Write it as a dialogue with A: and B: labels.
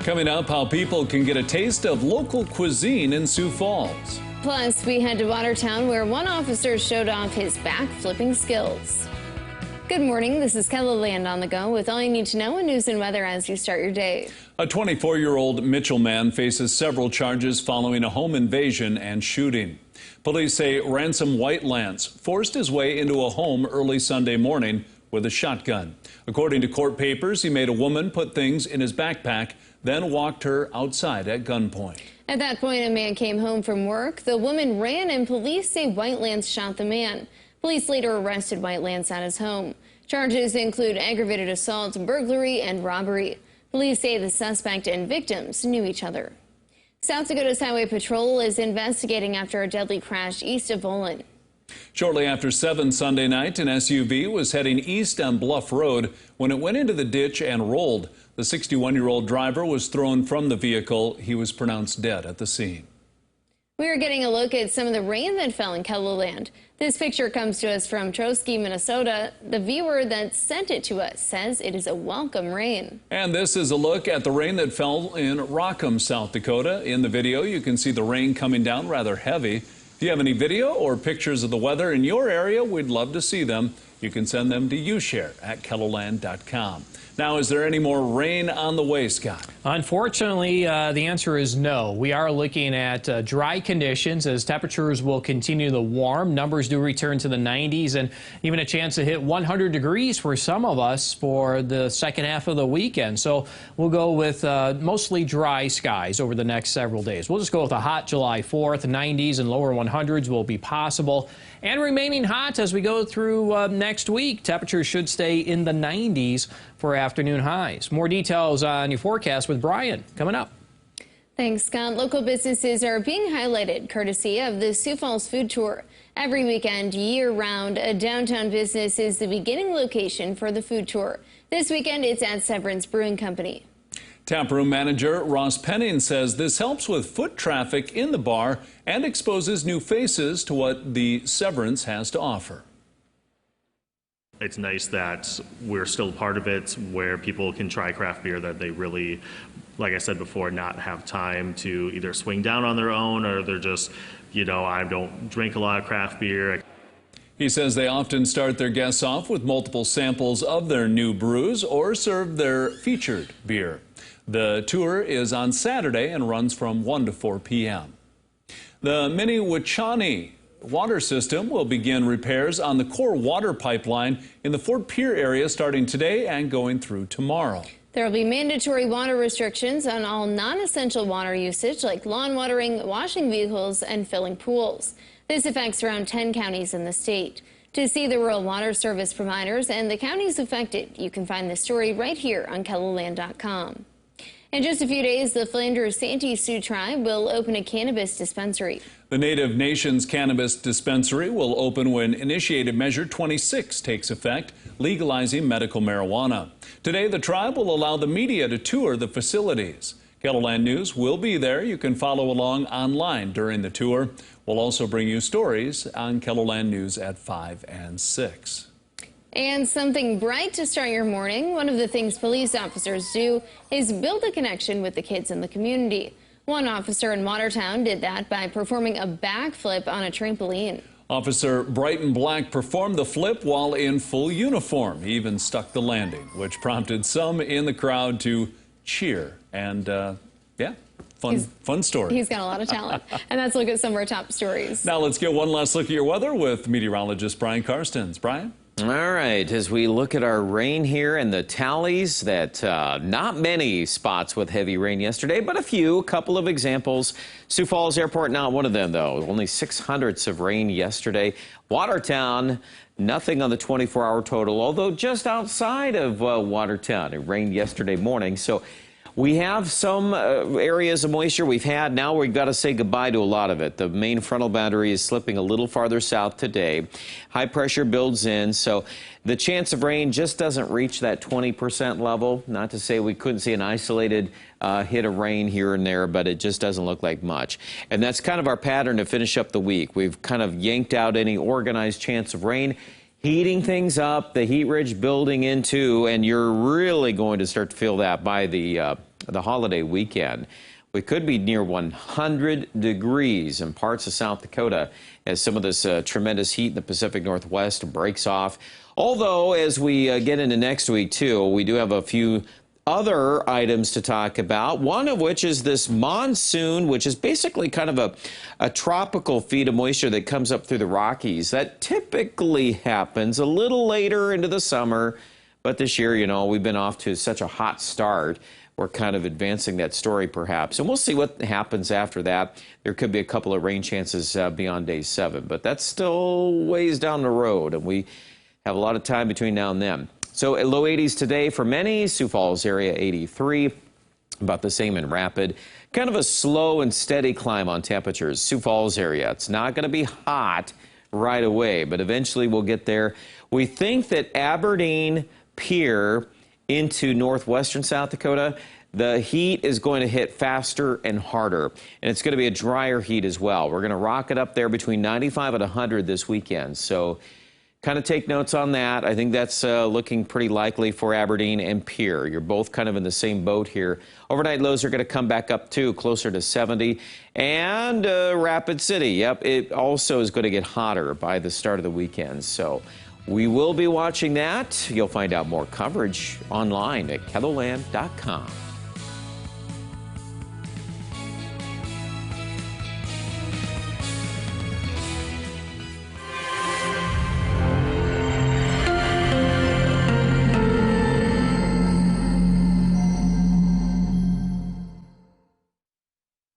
A: Coming up, how people can get a taste of local cuisine in Sioux Falls.
B: Plus, we head to Watertown, where one officer showed off his back-flipping skills. Good morning, this is KELOLAND on the go with all you need to know in news and weather as you start your day.
A: A 24-year-old Mitchell man faces several charges following a home invasion and shooting. Police say Ransom Whitelance forced his way into a home early Sunday morning with a shotgun. According to court papers, he made a woman put things in his backpack, then walked her outside at gunpoint.
B: At that point, a man came home from work. The woman ran, and police say Whitelance shot the man. Police later arrested Whitelance at his home. Charges include aggravated assault, burglary, and robbery. Police say the suspect and victims knew each other. South Dakota's Highway Patrol is investigating after a deadly crash east of Olin.
A: Shortly after 7 Sunday night, an SUV was heading east on Bluff Road when it went into the ditch and rolled. The 61-year-old driver was thrown from the vehicle. He was pronounced dead at the scene.
B: We are getting a look at some of the rain that fell in KELOLAND. This picture comes to us from Troski, Minnesota. The viewer that sent it to us says it is a welcome rain.
A: And this is a look at the rain that fell in Rockham, South Dakota. In the video, you can see the rain coming down rather heavy. If you have any video or pictures of the weather in your area, we'd love to see them. You can send them to youshare@keloland.com. Now, is there any more rain on the way, Scott?
C: Unfortunately, the answer is no. We are looking at dry conditions as temperatures will continue to warm. Numbers do return to the 90s and even a chance to hit 100 degrees for some of us for the second half of the weekend. So we'll go with mostly dry skies over the next several days. We'll just go with a hot July 4th. 90s and lower 100s will be possible and remaining hot as we go through next week. Temperatures should stay in the 90s for afternoon highs. More details on your forecast with Brian coming up.
B: Thanks, Scott. Local businesses are being highlighted courtesy of the Sioux Falls Food Tour. Every weekend, year-round, a downtown business is the beginning location for the food tour. This weekend, it's at Severance Brewing Company.
A: Taproom manager Ross Penning says this helps with foot traffic in the bar and exposes new faces to what the Severance has to offer.
D: It's nice that we're still part of it, where people can try craft beer that they really, like I said before, not have time to either swing down on their own, or they're just, you know, I don't drink a lot of craft beer.
A: He says they often start their guests off with multiple samples of their new brews or serve their featured beer. The tour is on Saturday and runs from 1 to 4 p.m. The mini WICONI water system will begin repairs on the core water pipeline in the Fort Pierre area starting today and going through tomorrow.
B: There will be mandatory water restrictions on all non-essential water usage like lawn watering, washing vehicles, and filling pools. This affects around 10 counties in the state. To see the rural water service providers and the counties affected, you can find this story right here on KELOLAND.com. In just a few days, the Flanders Santee Sioux Tribe will open a cannabis dispensary.
A: The Native Nations Cannabis Dispensary will open when Initiated Measure 26 takes effect, legalizing medical marijuana. Today, the tribe will allow the media to tour the facilities. KELOLAND News will be there. You can follow along online during the tour. We'll also bring you stories on KELOLAND News at 5 and 6.
B: And something bright to start your morning. One of the things police officers do is build a connection with the kids in the community. One officer in Watertown did that by performing a backflip on a trampoline. Officer Brighton Black performed the flip while in full uniform. He even stuck the landing, which prompted some in the crowd to cheer. And yeah, fun story. He's got a lot of talent. And let's look at some of our top stories.
A: Now let's get one last look at your weather with meteorologist Brian Karstens. Brian?
E: All right, as we look at our rain here and the tallies, that not many spots with heavy rain yesterday, but a couple of examples. Sioux Falls Airport, not one of them, though. Only 600ths of rain yesterday. Watertown, nothing on the 24-hour total, although just outside of Watertown. It rained yesterday morning, so we have some areas of moisture we've had. Now we've got to say goodbye to a lot of it. The main frontal boundary is slipping a little farther south today. High pressure builds in, so the chance of rain just doesn't reach that 20% level. Not to say we couldn't see an isolated hit of rain here and there, but it just doesn't look like much. And that's kind of our pattern to finish up the week. We've kind of yanked out any organized chance of rain, heating things up, the heat ridge building into, and you're really going to start to feel that by the the holiday weekend. We could be near 100 degrees in parts of South Dakota as some of this tremendous heat in the Pacific Northwest breaks off. Although, as we get into next week, too, we do have a few other items to talk about, one of which is this monsoon, which is basically kind of a tropical feed of moisture that comes up through the Rockies. That typically happens a little later into the summer, but this year, you know, we've been off to such a hot start. We're kind of advancing that story, perhaps. And we'll see what happens after that. There could be a couple of rain chances beyond day 7, but that's still ways down the road, and we have a lot of time between now and then. So at low 80s today for many, Sioux Falls area 83, about the same in Rapid. Kind of a slow and steady climb on temperatures. Sioux Falls area, it's not going to be hot right away, but eventually we'll get there. We think that Aberdeen, Pierre, into northwestern South Dakota, the heat is going to hit faster and harder, and it's going to be a drier heat as well. We're going to rocket up there between 95 and 100 this weekend, so kind of take notes on that. I think that's looking pretty likely for Aberdeen and Pierre. You're both kind of in the same boat here. Overnight lows are going to come back up too, closer to 70. And Rapid City, yep, it also is going to get hotter by the start of the weekend. So we will be watching that. You'll find out more coverage online at KELOLAND.com.